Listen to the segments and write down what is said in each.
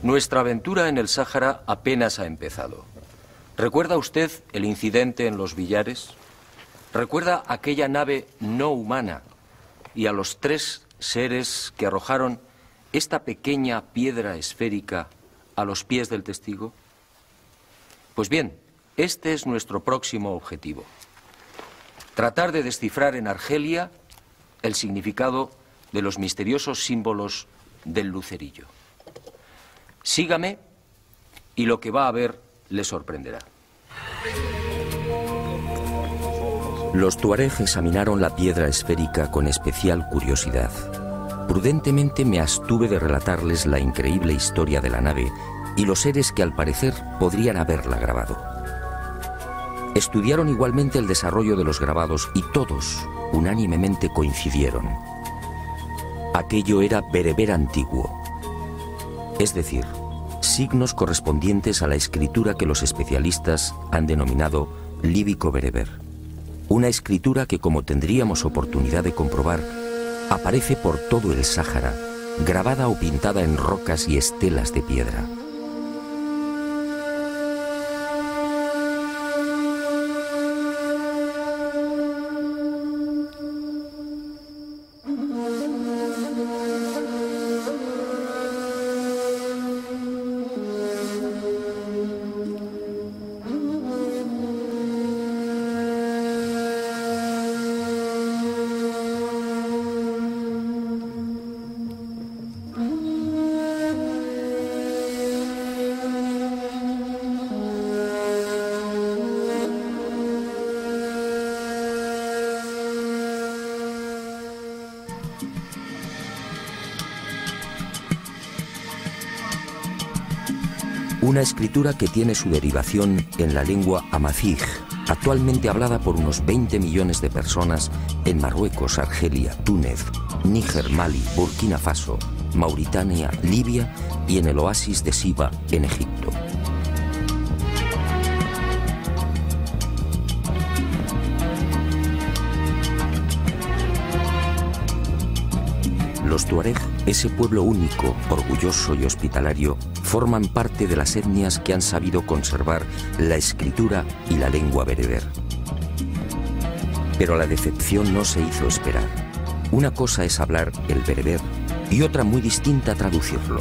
Nuestra aventura en el Sáhara apenas ha empezado. ¿Recuerda usted el incidente en los Villares? ¿Recuerda aquella nave no humana y a los 3 seres que arrojaron esta pequeña piedra esférica a los pies del testigo? Pues bien, este es nuestro próximo objetivo. Tratar de descifrar en Argelia el significado de los misteriosos símbolos del lucerillo. Sígame y lo que va a ver le sorprenderá. Los tuareg examinaron la piedra esférica con especial curiosidad. Prudentemente me abstuve de relatarles la increíble historia de la nave y los seres que al parecer podrían haberla grabado. Estudiaron igualmente el desarrollo de los grabados y todos unánimemente coincidieron. Aquello era bereber antiguo, es decir, signos correspondientes a la escritura que los especialistas han denominado líbico-bereber. Una escritura que, como tendríamos oportunidad de comprobar, aparece por todo el Sáhara, grabada o pintada en rocas y estelas de piedra. Una escritura que tiene su derivación en la lengua amazigh, actualmente hablada por unos 20 millones de personas en Marruecos, Argelia, Túnez, Níger, Mali, Burkina Faso, Mauritania, Libia y en el oasis de Siba, en Egipto. Los tuareg, ese pueblo único, orgulloso y hospitalario, forman parte de las etnias que han sabido conservar la escritura y la lengua bereber. Pero la decepción no se hizo esperar. Una cosa es hablar el bereber y otra muy distinta traducirlo.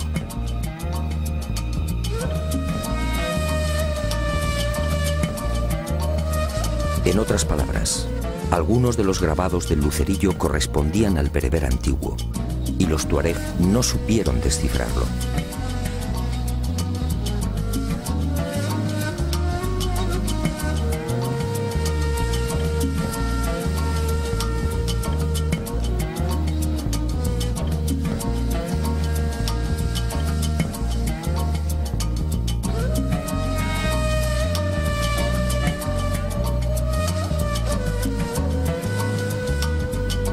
En otras palabras, algunos de los grabados del lucerillo correspondían al bereber antiguo y los tuareg no supieron descifrarlo.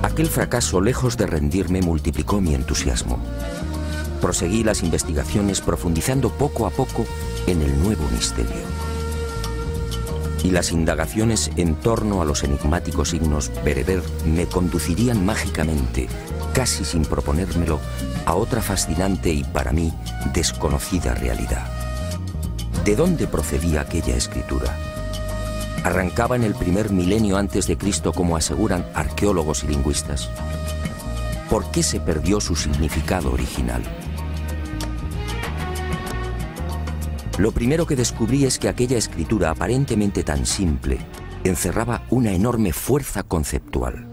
Aquel fracaso, lejos de rendirme, multiplicó mi entusiasmo. Proseguí las investigaciones profundizando poco a poco en el nuevo misterio. Y las indagaciones en torno a los enigmáticos signos bereber me conducirían mágicamente, casi sin proponérmelo, a otra fascinante y para mí desconocida realidad. ¿De dónde procedía aquella escritura? ¿Arrancaba en el primer milenio antes de Cristo, como aseguran arqueólogos y lingüistas? ¿Por qué se perdió su significado original? Lo primero que descubrí es que aquella escritura, aparentemente tan simple, encerraba una enorme fuerza conceptual.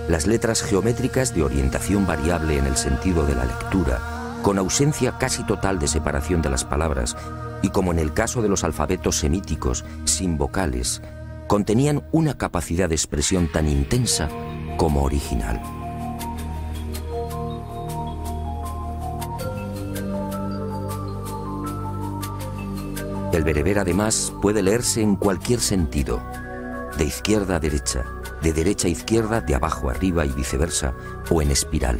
Las letras geométricas de orientación variable en el sentido de la lectura, con ausencia casi total de separación de las palabras, y como en el caso de los alfabetos semíticos, sin vocales, contenían una capacidad de expresión tan intensa como original. El bereber, además, puede leerse en cualquier sentido, de izquierda a derecha, de derecha a izquierda, de abajo a arriba y viceversa, o en espiral.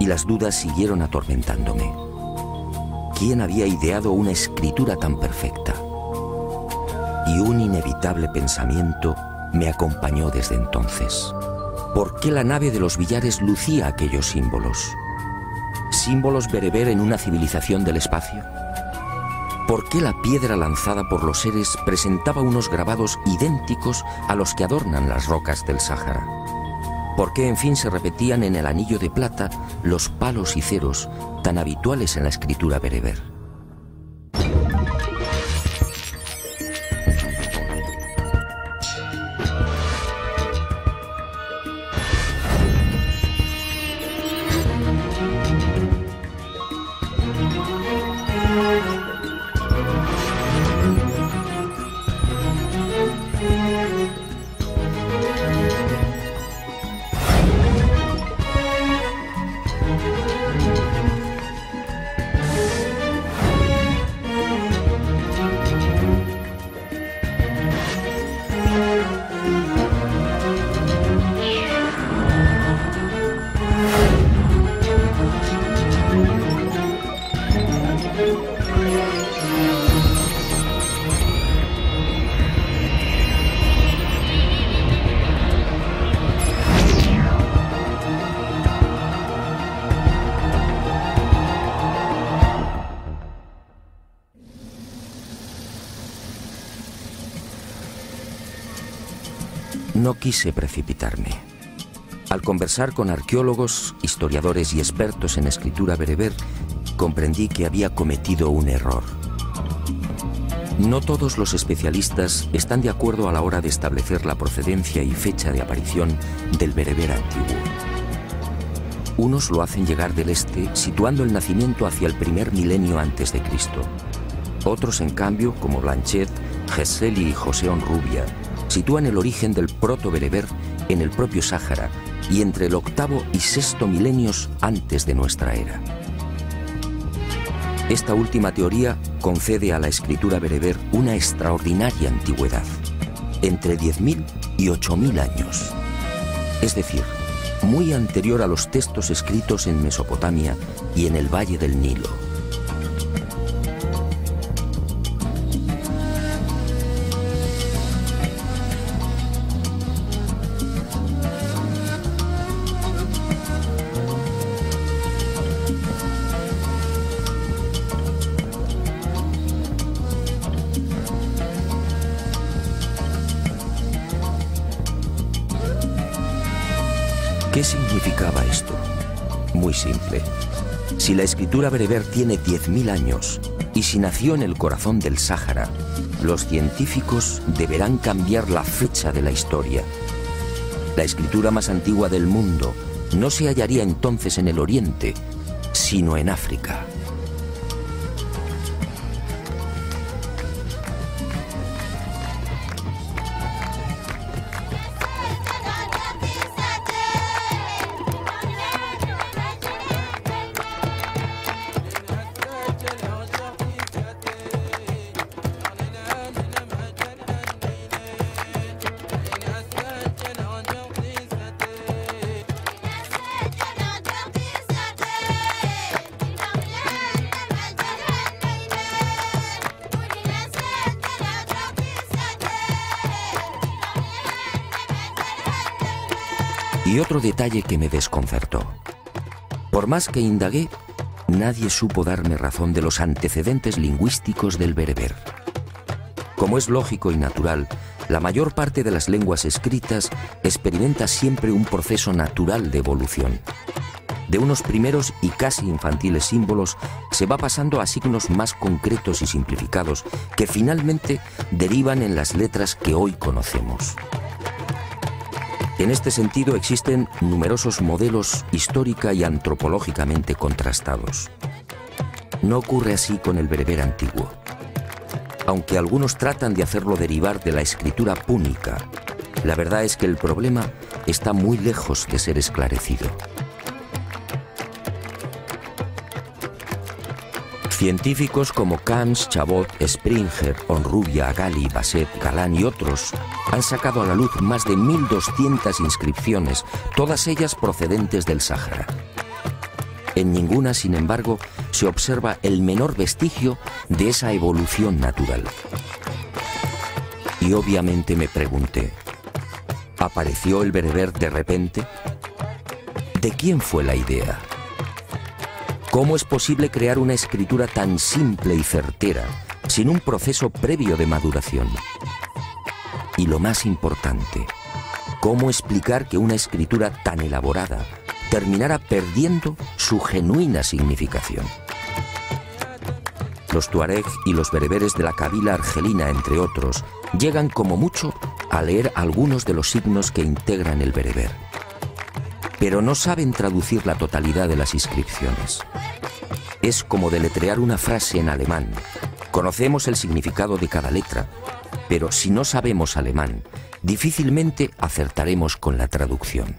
Y las dudas siguieron atormentándome. ¿Quién había ideado una escritura tan perfecta? Y un inevitable pensamiento me acompañó desde entonces. ¿Por qué la nave de los Villares lucía aquellos símbolos? ¿Símbolos bereber en una civilización del espacio? ¿Por qué la piedra lanzada por los seres presentaba unos grabados idénticos a los que adornan las rocas del Sáhara? ¿Por qué, en fin, se repetían en el anillo de plata los palos y ceros tan habituales en la escritura bereber? No quise precipitarme. Al conversar con arqueólogos, historiadores y expertos en escritura bereber, comprendí que había cometido un error. No todos los especialistas están de acuerdo a la hora de establecer la procedencia y fecha de aparición del bereber antiguo. Unos lo hacen llegar del este, situando el nacimiento hacia el primer milenio antes de Cristo. Otros, en cambio, como Blanchet, Geseli y José Onrubia, sitúan el origen del proto-bereber en el propio Sáhara y entre el octavo y sexto milenios antes de nuestra era. Esta última teoría concede a la escritura bereber una extraordinaria antigüedad, entre 10.000 y 8.000 años. Es decir, muy anterior a los textos escritos en Mesopotamia y en el Valle del Nilo. ¿Qué significaba esto? Muy simple. Si la escritura bereber tiene 10.000 años y si nació en el corazón del Sáhara, los científicos deberán cambiar la fecha de la historia. La escritura más antigua del mundo no se hallaría entonces en el Oriente, sino en África. Y otro detalle que me desconcertó. Por más que indagué, nadie supo darme razón de los antecedentes lingüísticos del bereber. Como es lógico y natural, la mayor parte de las lenguas escritas experimenta siempre un proceso natural de evolución. De unos primeros y casi infantiles símbolos se va pasando a signos más concretos y simplificados que finalmente derivan en las letras que hoy conocemos. En este sentido existen numerosos modelos histórica y antropológicamente contrastados. No ocurre así con el bereber antiguo. Aunque algunos tratan de hacerlo derivar de la escritura púnica, la verdad es que el problema está muy lejos de ser esclarecido. Científicos como Camps, Chabot, Springer, Onrubia, Gali, Basset, Galán y otros han sacado a la luz más de 1.200 inscripciones, todas ellas procedentes del Sáhara. En ninguna, sin embargo, se observa el menor vestigio de esa evolución natural. Y obviamente me pregunté, ¿apareció el bereber de repente? ¿De quién fue la idea? ¿Cómo es posible crear una escritura tan simple y certera sin un proceso previo de maduración? Y lo más importante, ¿cómo explicar que una escritura tan elaborada terminara perdiendo su genuina significación? Los tuareg y los bereberes de la Kabila argelina, entre otros, llegan como mucho a leer algunos de los signos que integran el bereber, pero no saben traducir la totalidad de las inscripciones. Es como deletrear una frase en alemán. Conocemos el significado de cada letra, pero si no sabemos alemán, difícilmente acertaremos con la traducción.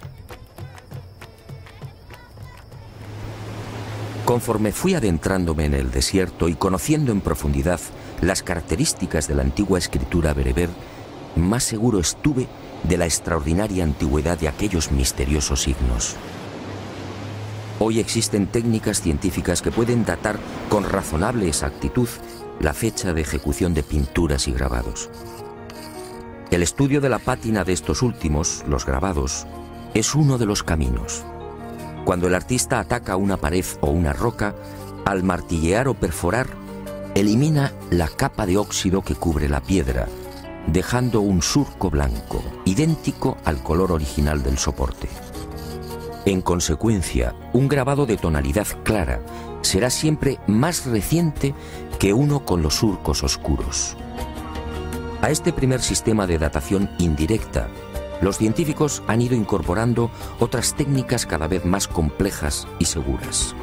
Conforme fui adentrándome en el desierto y conociendo en profundidad las características de la antigua escritura bereber, más seguro estuve de la extraordinaria antigüedad de aquellos misteriosos signos. Hoy existen técnicas científicas que pueden datar con razonable exactitud la fecha de ejecución de pinturas y grabados. El estudio de la pátina de estos últimos, los grabados, es uno de los caminos. Cuando el artista ataca una pared o una roca, al martillear o perforar, elimina la capa de óxido que cubre la piedra, dejando un surco blanco, idéntico al color original del soporte. En consecuencia, un grabado de tonalidad clara será siempre más reciente que uno con los surcos oscuros. A este primer sistema de datación indirecta, los científicos han ido incorporando otras técnicas cada vez más complejas y seguras.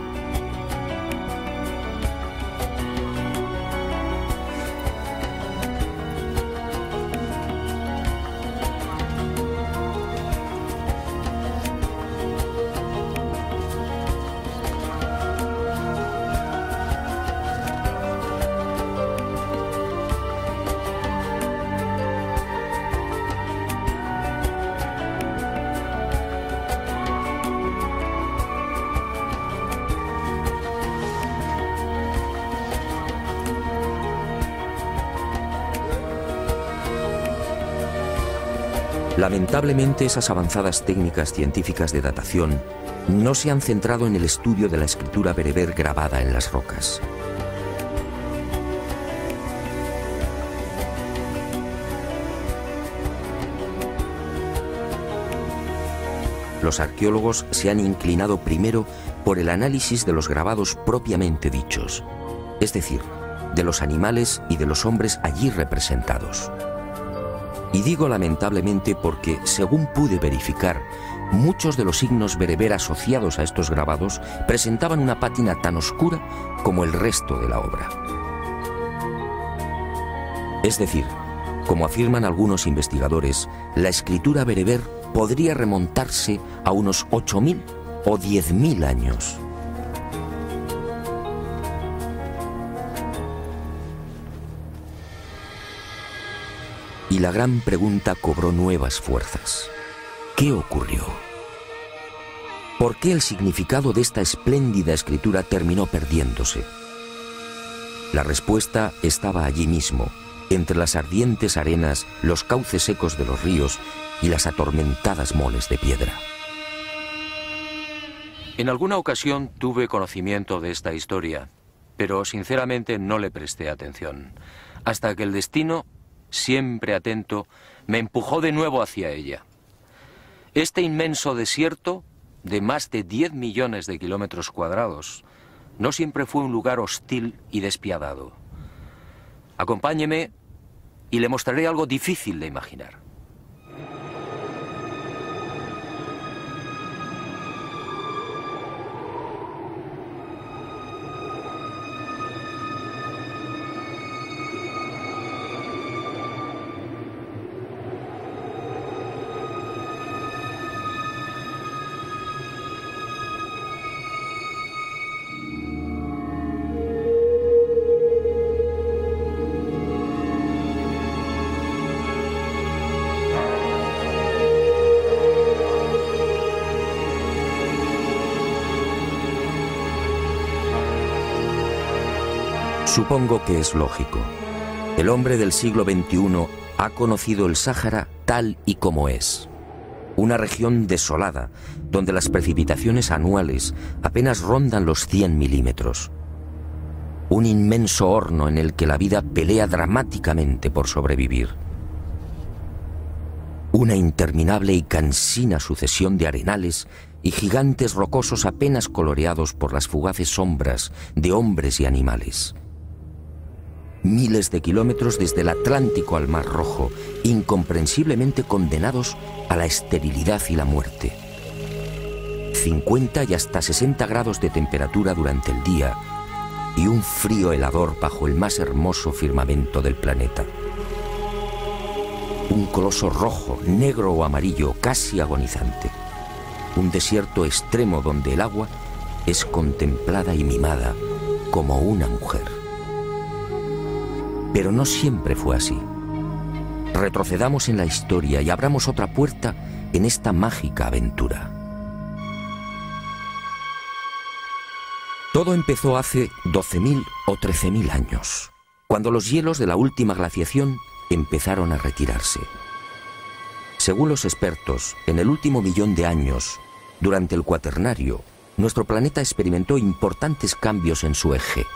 Lamentablemente, esas avanzadas técnicas científicas de datación no se han centrado en el estudio de la escritura bereber grabada en las rocas. Los arqueólogos se han inclinado primero por el análisis de los grabados propiamente dichos, es decir, de los animales y de los hombres allí representados. Y digo lamentablemente porque, según pude verificar, muchos de los signos bereber asociados a estos grabados presentaban una pátina tan oscura como el resto de la obra. Es decir, como afirman algunos investigadores, la escritura bereber podría remontarse a unos 8.000 o 10.000 años. Y la gran pregunta cobró nuevas fuerzas. ¿Qué ocurrió? ¿Por qué el significado de esta espléndida escritura terminó perdiéndose? La respuesta estaba allí mismo, entre las ardientes arenas, los cauces secos de los ríos y las atormentadas moles de piedra. En alguna ocasión tuve conocimiento de esta historia, pero sinceramente no le presté atención, hasta que el destino, siempre atento, me empujó de nuevo hacia ella. Este inmenso desierto, de más de 10 millones de kilómetros cuadrados, no siempre fue un lugar hostil y despiadado. Acompáñeme y le mostraré algo difícil de imaginar. Supongo que es lógico. El hombre del siglo XXI ha conocido el Sáhara tal y como es. una región desolada, donde las precipitaciones anuales apenas rondan los 100 milímetros. Un inmenso horno en el que la vida pelea dramáticamente por sobrevivir. Una interminable y cansina sucesión de arenales y gigantes rocosos apenas coloreados por las fugaces sombras de hombres y animales. Miles de kilómetros desde el Atlántico al Mar Rojo, incomprensiblemente condenados a la esterilidad y la muerte. 50 y hasta 60 grados de temperatura durante el día y un frío helador bajo el más hermoso firmamento del planeta. Un coloso rojo, negro o amarillo, casi agonizante. Un desierto extremo donde el agua es contemplada y mimada como una mujer. Pero no siempre fue así. Retrocedamos en la historia y abramos otra puerta en esta mágica aventura. Todo empezó hace 12.000 o 13.000 años, cuando los hielos de la última glaciación empezaron a retirarse. Según los expertos, en el último millón de años, durante el Cuaternario, nuestro planeta experimentó importantes cambios en su eje.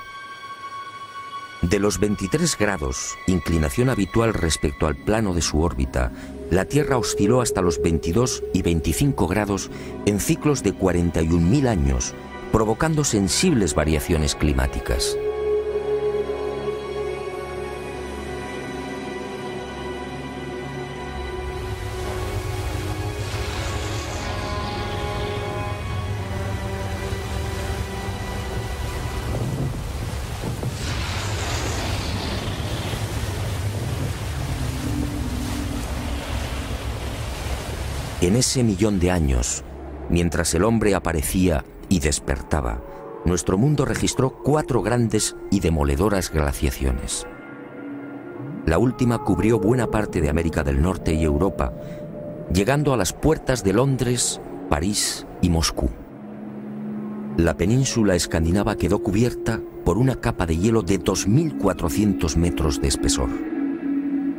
De los 23 grados, inclinación habitual respecto al plano de su órbita, la Tierra osciló hasta los 22 y 25 grados en ciclos de 41.000 años, provocando sensibles variaciones climáticas. En ese millón de años, mientras el hombre aparecía y despertaba, nuestro mundo registró 4 grandes y demoledoras glaciaciones. La última cubrió buena parte de América del Norte y Europa, llegando a las puertas de Londres, París y Moscú. La península escandinava quedó cubierta por una capa de hielo de 2.400 metros de espesor.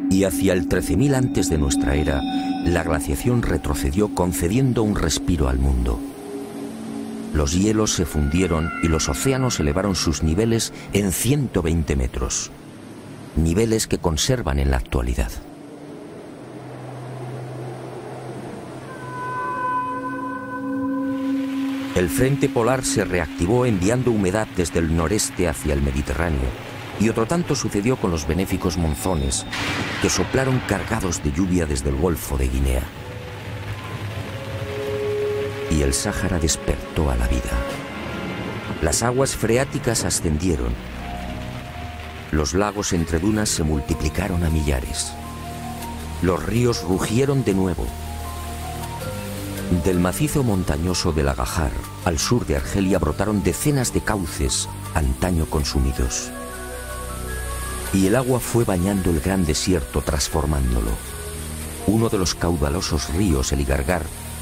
Y hacia el 13.000 antes de nuestra era, la glaciación retrocedió concediendo un respiro al mundo. Los hielos se fundieron y los océanos elevaron sus niveles en 120 metros, niveles que conservan en la actualidad. El frente polar se reactivó enviando humedad desde el noreste hacia el Mediterráneo, y otro tanto sucedió con los benéficos monzones, que soplaron cargados de lluvia desde el Golfo de Guinea. Y el Sáhara despertó a la vida. Las aguas freáticas ascendieron. Los lagos entre dunas se multiplicaron a millares. Los ríos rugieron de nuevo. Del macizo montañoso del Agajar al sur de Argelia brotaron decenas de cauces antaño consumidos. Y el agua fue bañando el gran desierto, transformándolo. Uno de los caudalosos ríos, el Igargar,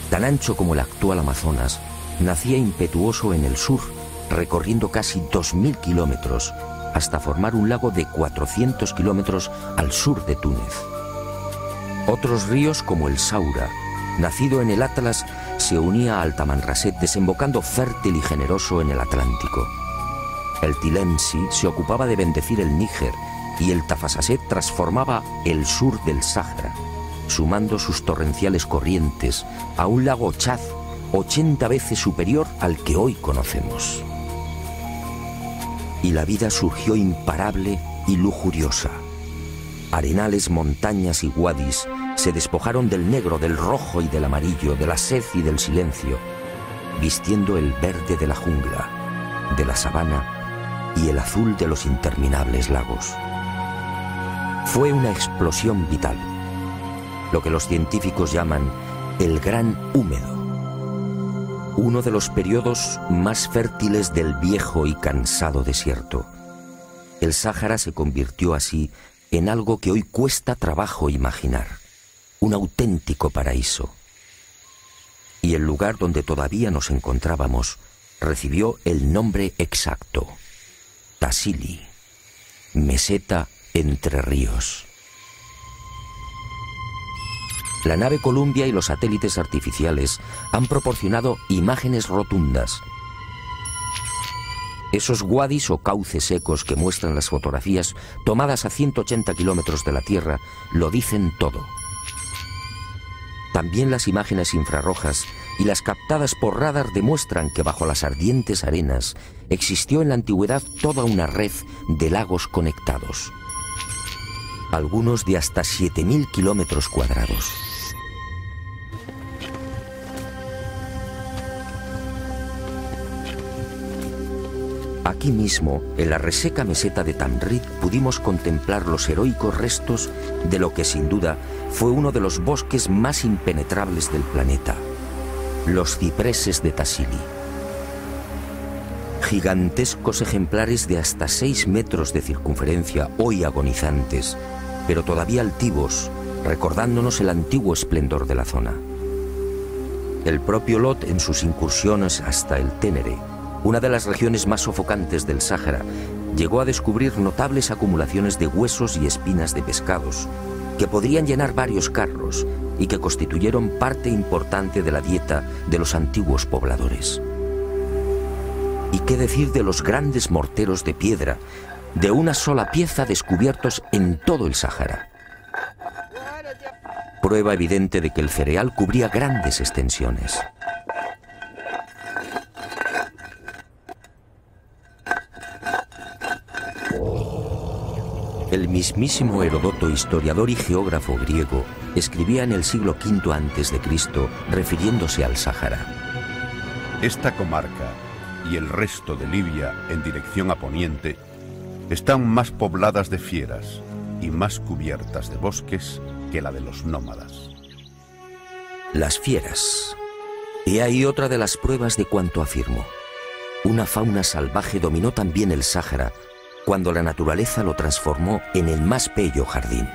tan ancho como el actual Amazonas, nacía impetuoso en el sur, recorriendo casi 2.000 kilómetros, hasta formar un lago de 400 kilómetros al sur de Túnez. Otros ríos, como el Saura, nacido en el Atlas, se unía al Tamanrasset, desembocando fértil y generoso en el Atlántico. El Tilemsi se ocupaba de bendecir el Níger, y el Tafasaset transformaba el sur del Sáhara, sumando sus torrenciales corrientes a un lago Chad 80 veces superior al que hoy conocemos. Y la vida surgió imparable y lujuriosa. Arenales, montañas y wadis se despojaron del negro, del rojo y del amarillo, de la sed y del silencio, vistiendo el verde de la jungla, de la sabana y el azul de los interminables lagos. Fue una explosión vital, lo que los científicos llaman el Gran Húmedo, uno de los periodos más fértiles del viejo y cansado desierto. El Sáhara se convirtió así en algo que hoy cuesta trabajo imaginar, un auténtico paraíso. Y el lugar donde todavía nos encontrábamos recibió el nombre exacto: Tassili, meseta entre ríos. La nave Columbia y los satélites artificiales han proporcionado imágenes rotundas. Esos wadis o cauces secos que muestran las fotografías tomadas a 180 kilómetros de la Tierra lo dicen todo. También las imágenes infrarrojas y las captadas por radar demuestran que bajo las ardientes arenas existió en la antigüedad toda una red de lagos conectados, algunos de hasta 7.000 kilómetros cuadrados. Aquí mismo, en la reseca meseta de Tamrit, pudimos contemplar los heroicos restos de lo que sin duda fue uno de los bosques más impenetrables del planeta, los cipreses de Tassili. Gigantescos ejemplares de hasta 6 metros de circunferencia, hoy agonizantes, pero todavía altivos, recordándonos el antiguo esplendor de la zona. El propio Lot, en sus incursiones hasta el Ténere, una de las regiones más sofocantes del Sáhara, llegó a descubrir notables acumulaciones de huesos y espinas de pescados que podrían llenar varios carros y que constituyeron parte importante de la dieta de los antiguos pobladores. ¿Y qué decir de los grandes morteros de piedra de una sola pieza descubiertos en todo el Sáhara? Prueba evidente de que el cereal cubría grandes extensiones. El mismísimo Heródoto, historiador y geógrafo griego, escribía en el siglo V a.C., refiriéndose al Sáhara: esta comarca y el resto de Libia en dirección a poniente están más pobladas de fieras y más cubiertas de bosques que la de los nómadas. Las fieras. He ahí otra de las pruebas de cuanto afirmo. Una fauna salvaje dominó también el Sáhara cuando la naturaleza lo transformó en el más bello jardín.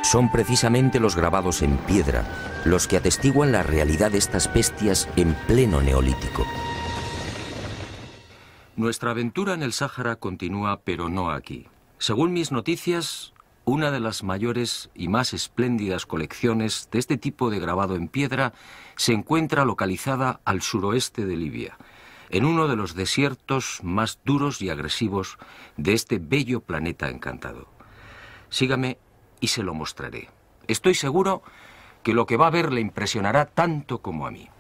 Son precisamente los grabados en piedra los que atestiguan la realidad de estas bestias en pleno neolítico. Nuestra aventura en el Sáhara continúa, pero no aquí. Según mis noticias, una de las mayores y más espléndidas colecciones de este tipo de grabado en piedra se encuentra localizada al suroeste de Libia, en uno de los desiertos más duros y agresivos de este bello planeta encantado. Sígame y se lo mostraré. Estoy seguro que lo que va a ver le impresionará tanto como a mí.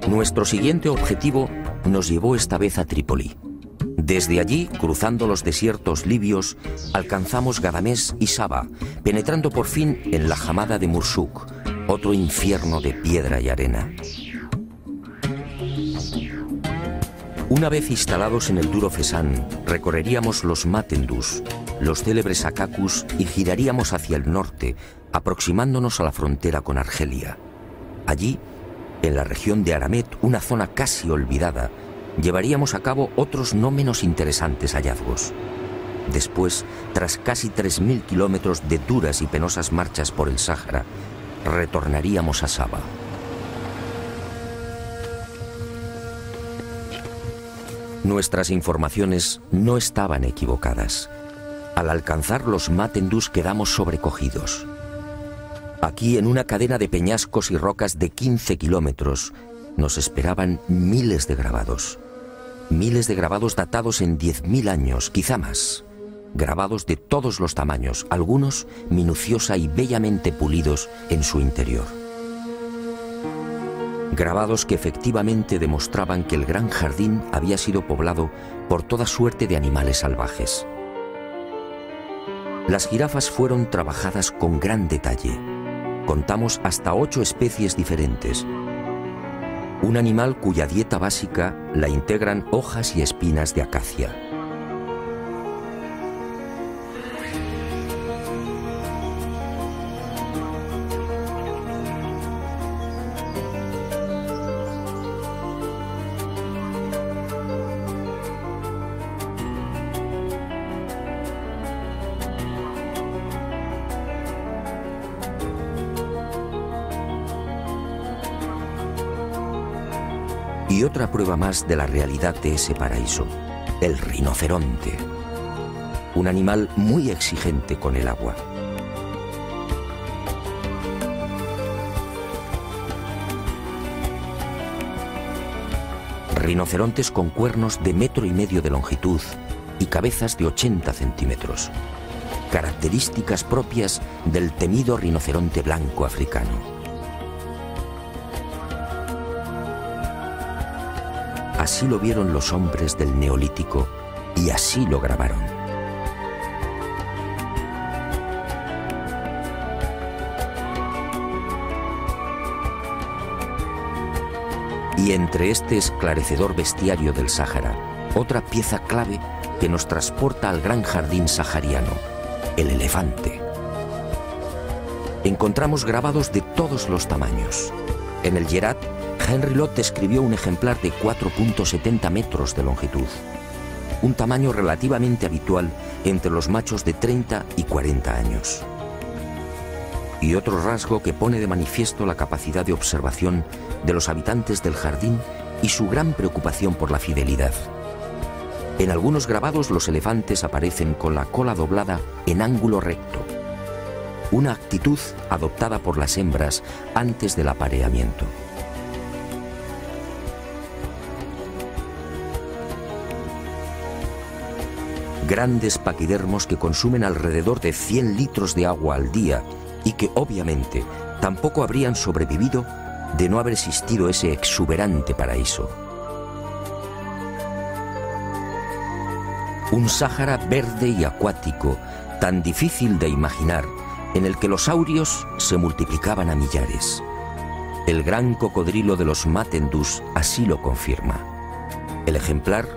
Nuestro siguiente objetivo nos llevó esta vez a Trípoli. Desde allí, cruzando los desiertos libios, alcanzamos Gadamés y Saba, penetrando por fin en la Hamada de Mursuk, otro infierno de piedra y arena. Una vez instalados en el duro Fesán, recorreríamos los Matendus, los célebres Akakus, y giraríamos hacia el norte, aproximándonos a la frontera con Argelia. Allí, en la región de Aramet, una zona casi olvidada, llevaríamos a cabo otros no menos interesantes hallazgos. Después, tras casi 3.000 kilómetros de duras y penosas marchas por el Sáhara, retornaríamos a Saba. Nuestras informaciones no estaban equivocadas. Al alcanzar los Matendus quedamos sobrecogidos. Aquí, en una cadena de peñascos y rocas de 15 kilómetros, nos esperaban miles de grabados. Miles de grabados datados en 10.000 años, quizá más. Grabados de todos los tamaños, algunos minuciosa y bellamente pulidos en su interior. Grabados que efectivamente demostraban que el gran jardín había sido poblado por toda suerte de animales salvajes. Las jirafas fueron trabajadas con gran detalle. Contamos hasta 8 especies diferentes. un animal cuya dieta básica la integran hojas y espinas de acacia. Y otra prueba más de la realidad de ese paraíso, el rinoceronte, un animal muy exigente con el agua. Rinocerontes con cuernos de 1,5 metros de longitud y cabezas de 80 centímetros, características propias del temido rinoceronte blanco africano. Así lo vieron los hombres del Neolítico y así lo grabaron. Y entre este esclarecedor bestiario del Sáhara, otra pieza clave que nos transporta al gran jardín sahariano, el elefante. Encontramos grabados de todos los tamaños. En el Yerat, Henry Lott describió un ejemplar de 4,70 metros de longitud, un tamaño relativamente habitual entre los machos de 30 y 40 años. Y otro rasgo que pone de manifiesto la capacidad de observación de los habitantes del jardín y su gran preocupación por la fidelidad. En algunos grabados los elefantes aparecen con la cola doblada en ángulo recto, una actitud adoptada por las hembras antes del apareamiento. Grandes paquidermos que consumen alrededor de 100 litros de agua al día y que obviamente tampoco habrían sobrevivido de no haber existido ese exuberante paraíso. Un Sáhara verde y acuático, tan difícil de imaginar, en el que los saurios se multiplicaban a millares. El gran cocodrilo de los Matendus así lo confirma. El ejemplar,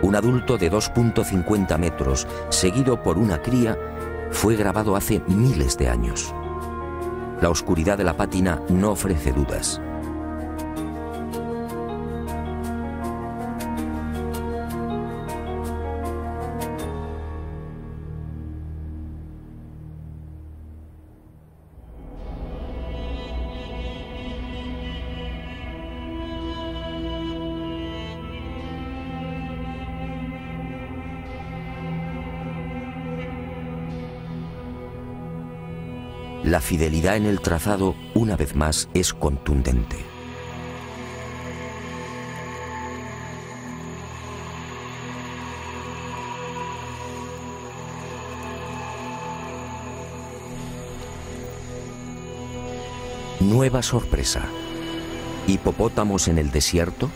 un adulto de 2,50 metros, seguido por una cría, fue grabado hace miles de años. La oscuridad de la pátina no ofrece dudas. La fidelidad en el trazado, una vez más, es contundente. Nueva sorpresa. ¿Hipopótamos en el desierto?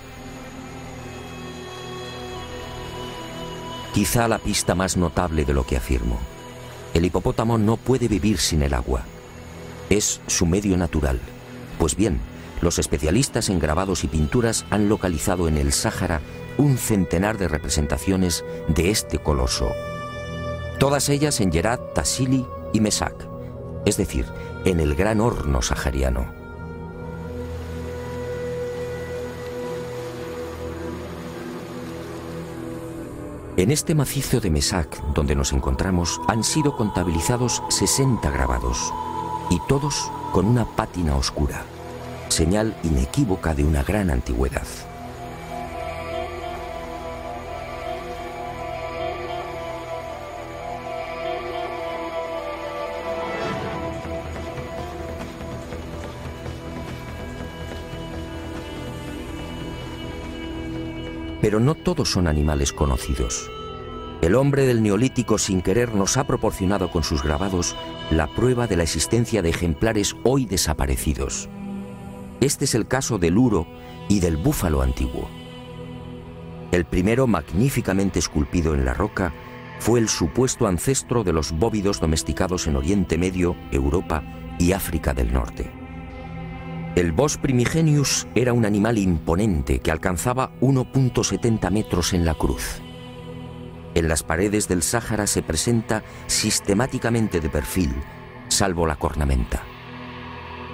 Quizá la pista más notable de lo que afirmo. El hipopótamo no puede vivir sin el agua. Es su medio natural. Pues bien, los especialistas en grabados y pinturas han localizado en el Sáhara un centenar de representaciones de este coloso. Todas ellas en Yerat, Tassili y Mesak, es decir, en el gran horno sahariano. En este macizo de Mesak, donde nos encontramos, han sido contabilizados 60 grabados, y todos con una pátina oscura, señal inequívoca de una gran antigüedad. Pero no todos son animales conocidos. El hombre del Neolítico sin querer nos ha proporcionado con sus grabados la prueba de la existencia de ejemplares hoy desaparecidos. Este es el caso del uro y del búfalo antiguo. El primero, magníficamente esculpido en la roca, fue el supuesto ancestro de los bóvidos domesticados en Oriente Medio, Europa y África del Norte. El Bos primigenius era un animal imponente que alcanzaba 1,70 metros en la cruz. En las paredes del Sáhara se presenta sistemáticamente de perfil, salvo la cornamenta.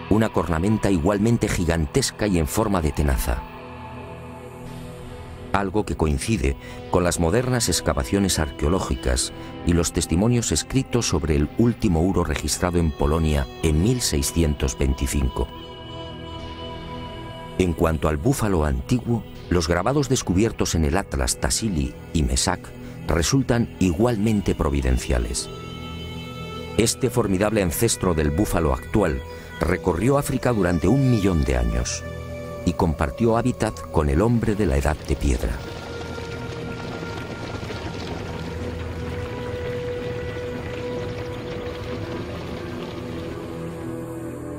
Una cornamenta igualmente gigantesca y en forma de tenaza. Algo que coincide con las modernas excavaciones arqueológicas y los testimonios escritos sobre el último uro registrado en Polonia en 1625. En cuanto al búfalo antiguo, los grabados descubiertos en el Atlas Tassili y Mesak resultan igualmente providenciales. Este formidable ancestro del búfalo actual recorrió África durante 1 millón de años y compartió hábitat con el hombre de la Edad de Piedra.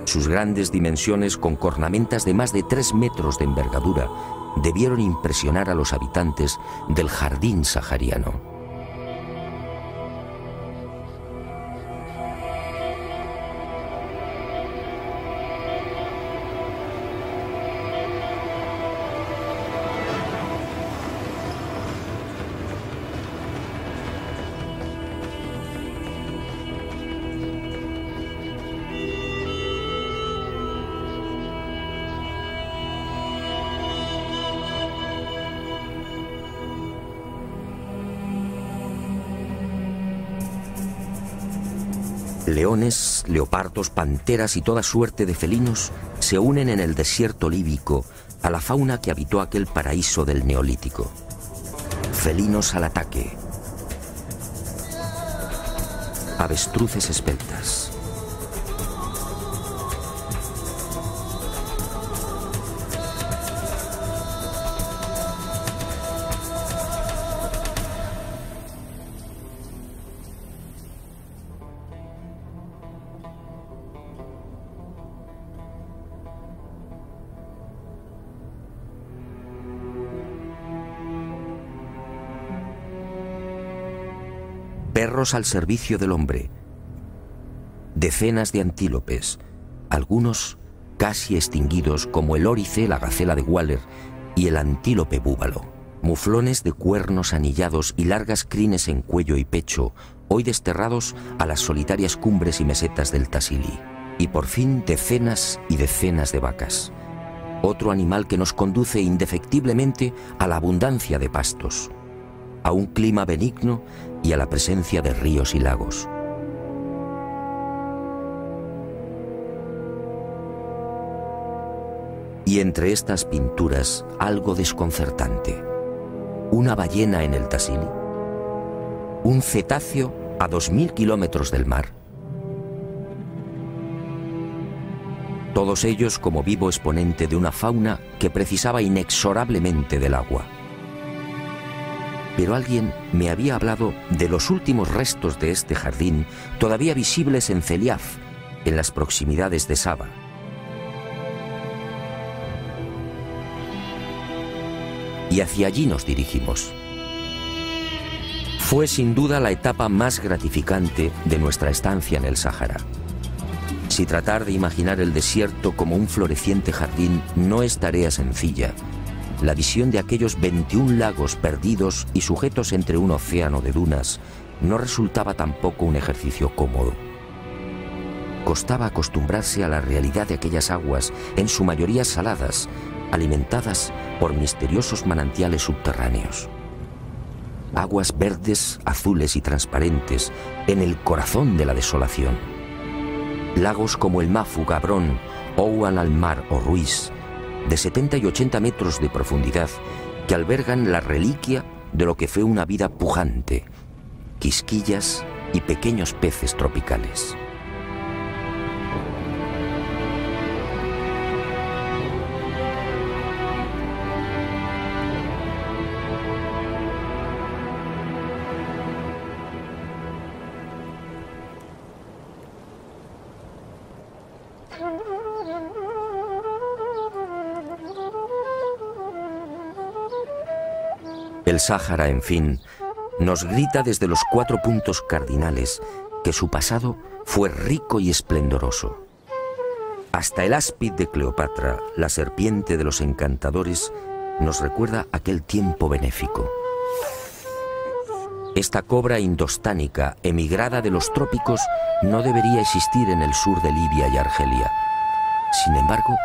Sus grandes dimensiones, con cornamentas de más de 3 metros de envergadura, debieron impresionar a los habitantes del jardín sahariano. Leones, leopardos, panteras y toda suerte de felinos se unen en el desierto líbico a la fauna que habitó aquel paraíso del Neolítico. Felinos al ataque. Avestruces esbeltas. Perros al servicio del hombre. Decenas de antílopes, algunos casi extinguidos como el órice, la gacela de Waller y el antílope búbalo. Muflones de cuernos anillados y largas crines en cuello y pecho, hoy desterrados a las solitarias cumbres y mesetas del Tassili. Y por fin decenas y decenas de vacas. Otro animal que nos conduce indefectiblemente a la abundancia de pastos, a un clima benigno y a la presencia de ríos y lagos. Y entre estas pinturas, algo desconcertante. Una ballena en el Tassili, un cetáceo a 2000 kilómetros del mar. Todos ellos como vivo exponente de una fauna que precisaba inexorablemente del agua. Pero alguien me había hablado de los últimos restos de este jardín todavía visibles en Celiaf, en las proximidades de Saba. Y hacia allí nos dirigimos. Fue sin duda la etapa más gratificante de nuestra estancia en el Sáhara. Si tratar de imaginar el desierto como un floreciente jardín no es tarea sencilla, la visión de aquellos 21 lagos perdidos y sujetos entre un océano de dunas no resultaba tampoco un ejercicio cómodo. Costaba acostumbrarse a la realidad de aquellas aguas, en su mayoría saladas, alimentadas por misteriosos manantiales subterráneos. Aguas verdes, azules y transparentes en el corazón de la desolación. Lagos como el Mafu, Gabrón, Ouan al-Mar o Ruiz, de 70 y 80 metros de profundidad, que albergan la reliquia de lo que fue una vida pujante, quisquillas y pequeños peces tropicales. El Sáhara, en fin, nos grita desde los 4 puntos cardinales que su pasado fue rico y esplendoroso. Hasta el áspid de Cleopatra, la serpiente de los encantadores, nos recuerda aquel tiempo benéfico. Esta cobra indostánica, emigrada de los trópicos, no debería existir en el sur de Libia y Argelia. Sin embargo,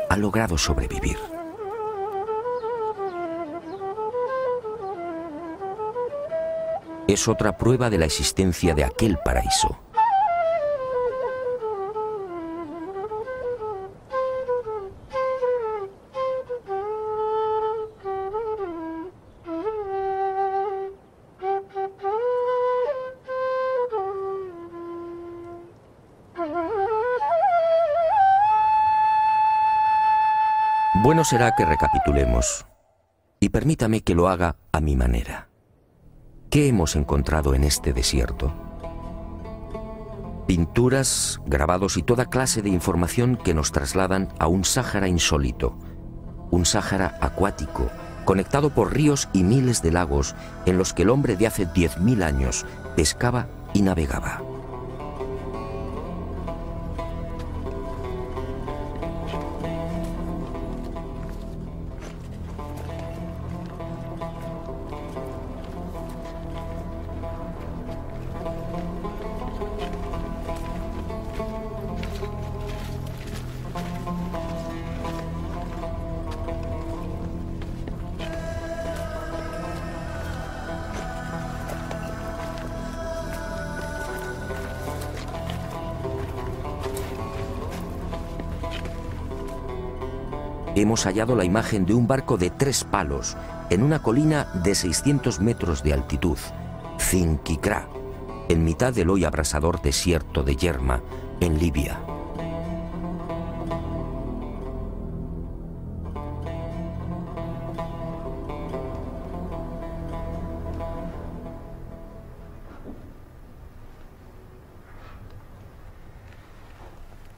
ha logrado sobrevivir. Es otra prueba de la existencia de aquel paraíso. Bueno será que recapitulemos, y permítame que lo haga a mi manera. ¿Qué hemos encontrado en este desierto? Pinturas, grabados y toda clase de información que nos trasladan a un Sáhara insólito, un Sáhara acuático, conectado por ríos y miles de lagos en los que el hombre de hace 10.000 años pescaba y navegaba. Hemos hallado la imagen de un barco de 3 palos en una colina de 600 metros de altitud, Zinquicrá, en mitad del hoy abrasador desierto de Yerma, en Libia.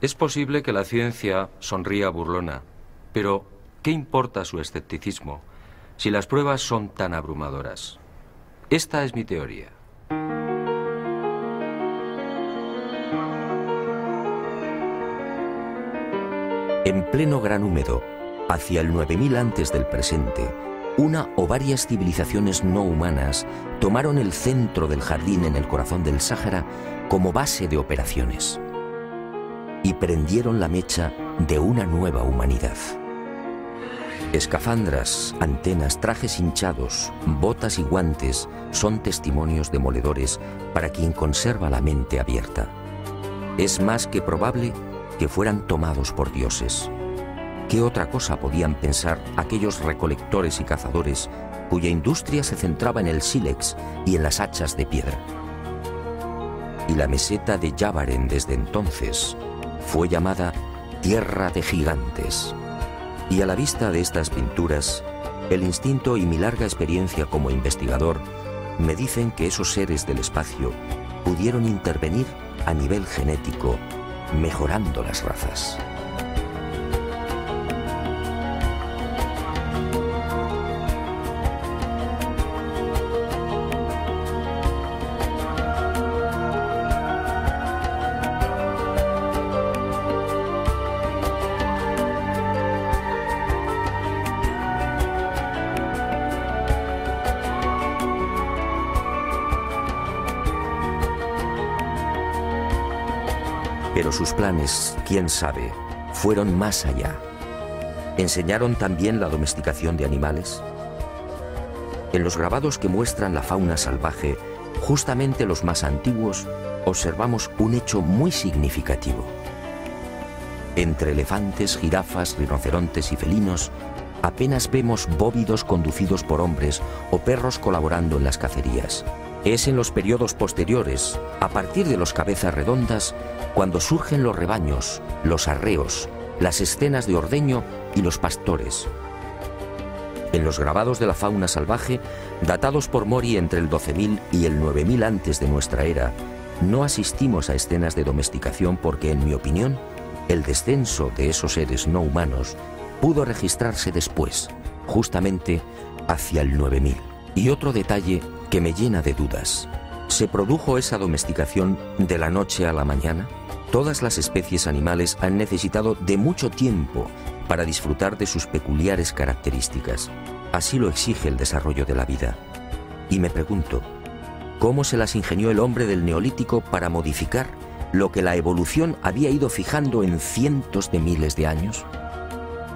Es posible que la ciencia sonría burlona. Pero, ¿qué importa su escepticismo si las pruebas son tan abrumadoras? Esta es mi teoría. En pleno Gran Húmedo, hacia el 9000 antes del presente, una o varias civilizaciones no humanas tomaron el centro del jardín en el corazón del Sáhara como base de operaciones y prendieron la mecha de una nueva humanidad. Escafandras, antenas, trajes hinchados, botas y guantes son testimonios demoledores para quien conserva la mente abierta. Es más que probable que fueran tomados por dioses. ¿Qué otra cosa podían pensar aquellos recolectores y cazadores cuya industria se centraba en el sílex y en las hachas de piedra? Y la meseta de Yavaren desde entonces fue llamada Tierra de Gigantes. Y a la vista de estas pinturas, el instinto y mi larga experiencia como investigador me dicen que esos seres del espacio pudieron intervenir a nivel genético, mejorando las razas. Pero sus planes, quién sabe, fueron más allá. ¿Enseñaron también la domesticación de animales? En los grabados que muestran la fauna salvaje, justamente los más antiguos, observamos un hecho muy significativo. Entre elefantes, jirafas, rinocerontes y felinos, apenas vemos bóvidos conducidos por hombres o perros colaborando en las cacerías. Es en los periodos posteriores, a partir de los cabezas redondas, cuando surgen los rebaños, los arreos, las escenas de ordeño y los pastores. En los grabados de la fauna salvaje, datados por Mori entre el 12.000 y el 9.000 antes de nuestra era, no asistimos a escenas de domesticación porque, en mi opinión, el descenso de esos seres no humanos pudo registrarse después, justamente hacia el 9000. Y otro detalle que me llena de dudas: ¿se produjo esa domesticación de la noche a la mañana? Todas las especies animales han necesitado de mucho tiempo para disfrutar de sus peculiares características. Así lo exige el desarrollo de la vida. Y me pregunto, ¿cómo se las ingenió el hombre del Neolítico para modificar lo que la evolución había ido fijando en cientos de miles de años?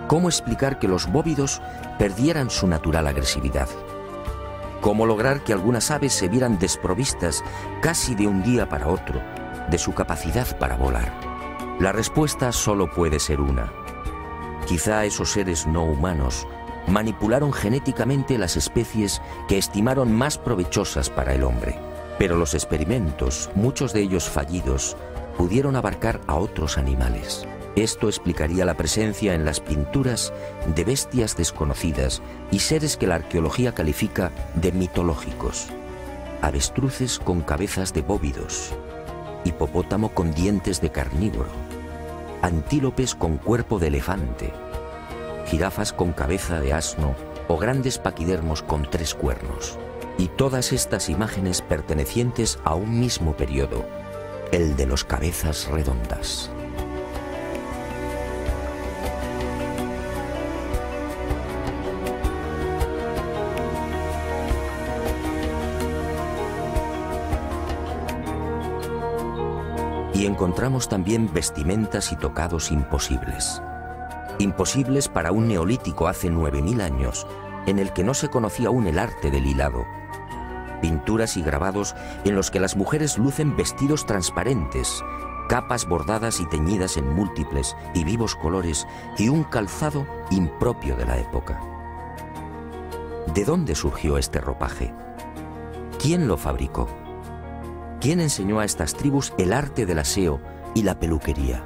¿Cómo explicar que los bóvidos perdieran su natural agresividad? ¿Cómo lograr que algunas aves se vieran desprovistas casi de un día para otro de su capacidad para volar? La respuesta solo puede ser una. Quizá esos seres no humanos manipularon genéticamente las especies que estimaron más provechosas para el hombre. Pero los experimentos, muchos de ellos fallidos, pudieron abarcar a otros animales. Esto explicaría la presencia en las pinturas de bestias desconocidas y seres que la arqueología califica de mitológicos. Avestruces con cabezas de bóvidos, hipopótamo con dientes de carnívoro, antílopes con cuerpo de elefante, jirafas con cabeza de asno o grandes paquidermos con 3 cuernos. Y todas estas imágenes pertenecientes a un mismo periodo, el de los cabezas redondas. Y encontramos también vestimentas y tocados imposibles. Imposibles para un neolítico hace 9000 años, en el que no se conocía aún el arte del hilado. Pinturas y grabados en los que las mujeres lucen vestidos transparentes, capas bordadas y teñidas en múltiples y vivos colores y un calzado impropio de la época. ¿De dónde surgió este ropaje? ¿Quién lo fabricó? ¿Quién enseñó a estas tribus el arte del aseo y la peluquería?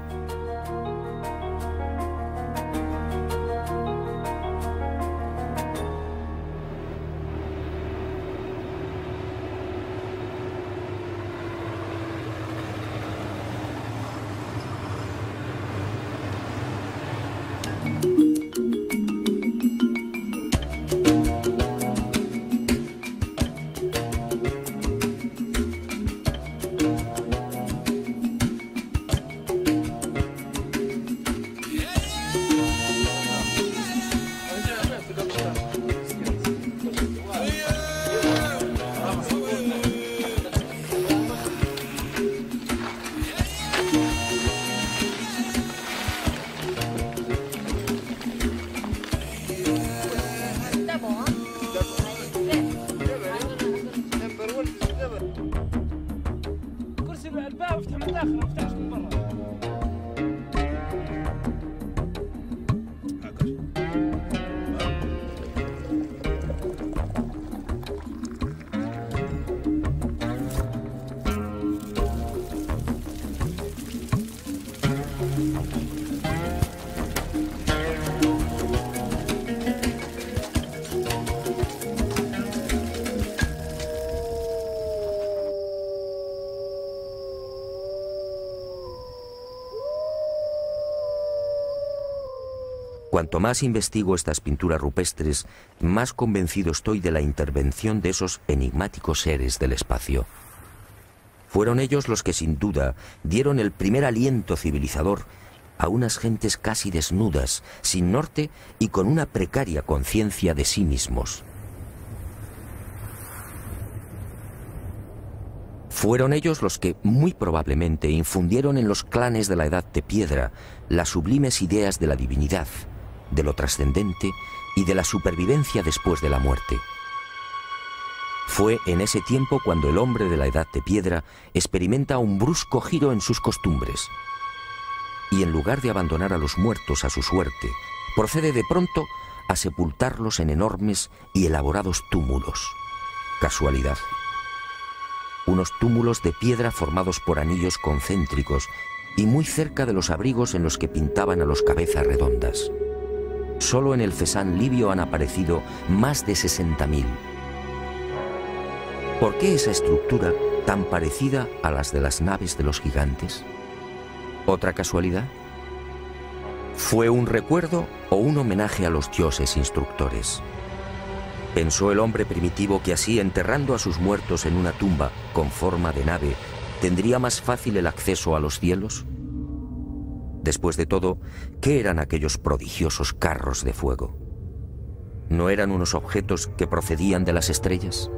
Cuanto más investigo estas pinturas rupestres, más convencido estoy de la intervención de esos enigmáticos seres del espacio. Fueron ellos los que sin duda dieron el primer aliento civilizador a unas gentes casi desnudas, sin norte y con una precaria conciencia de sí mismos. Fueron ellos los que, muy probablemente, infundieron en los clanes de la Edad de Piedra las sublimes ideas de la divinidad, de lo trascendente y de la supervivencia después de la muerte. Fue en ese tiempo cuando el hombre de la Edad de Piedra experimenta un brusco giro en sus costumbres y en lugar de abandonar a los muertos a su suerte, procede de pronto a sepultarlos en enormes y elaborados túmulos. Casualidad. Unos túmulos de piedra formados por anillos concéntricos y muy cerca de los abrigos en los que pintaban a los cabezas redondas. Solo en el Cesán libio han aparecido más de 60.000. ¿Por qué esa estructura tan parecida a las de las naves de los gigantes? ¿Otra casualidad? ¿Fue un recuerdo o un homenaje a los dioses instructores? ¿Pensó el hombre primitivo que así, enterrando a sus muertos en una tumba con forma de nave, tendría más fácil el acceso a los cielos? Después de todo, ¿qué eran aquellos prodigiosos carros de fuego? ¿No eran unos objetos que procedían de las estrellas?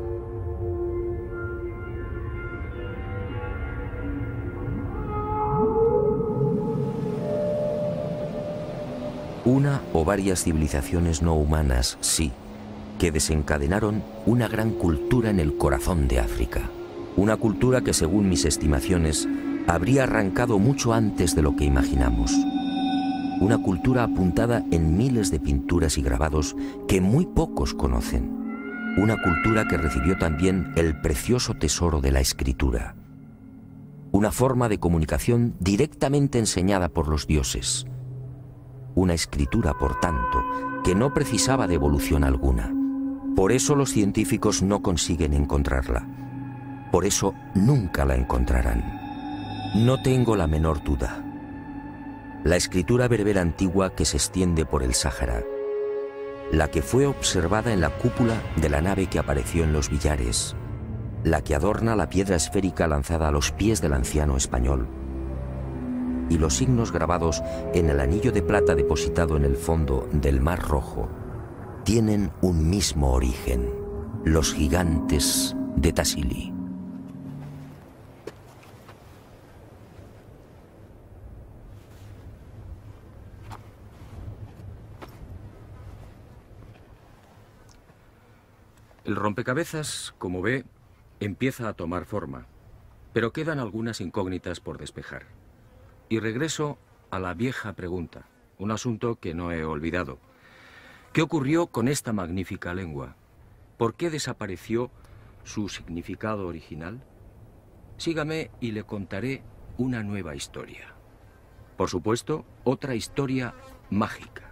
Una o varias civilizaciones no humanas, sí, que desencadenaron una gran cultura en el corazón de África. Una cultura que, según mis estimaciones, habría arrancado mucho antes de lo que imaginamos. Una cultura apuntada en miles de pinturas y grabados que muy pocos conocen. Una cultura que recibió también el precioso tesoro de la escritura. Una forma de comunicación directamente enseñada por los dioses. Una escritura, por tanto, que no precisaba de evolución alguna. Por eso los científicos no consiguen encontrarla. Por eso nunca la encontrarán. No tengo la menor duda. La escritura berbera antigua que se extiende por el Sáhara, la que fue observada en la cúpula de la nave que apareció en los billares, la que adorna la piedra esférica lanzada a los pies del anciano español, y los signos grabados en el anillo de plata depositado en el fondo del Mar Rojo, tienen un mismo origen: los gigantes de Tassili. El rompecabezas, como ve, empieza a tomar forma, pero quedan algunas incógnitas por despejar. Y regreso a la vieja pregunta, un asunto que no he olvidado. ¿Qué ocurrió con esta magnífica lengua? ¿Por qué desapareció su significado original? Sígame y le contaré una nueva historia. Por supuesto, otra historia mágica.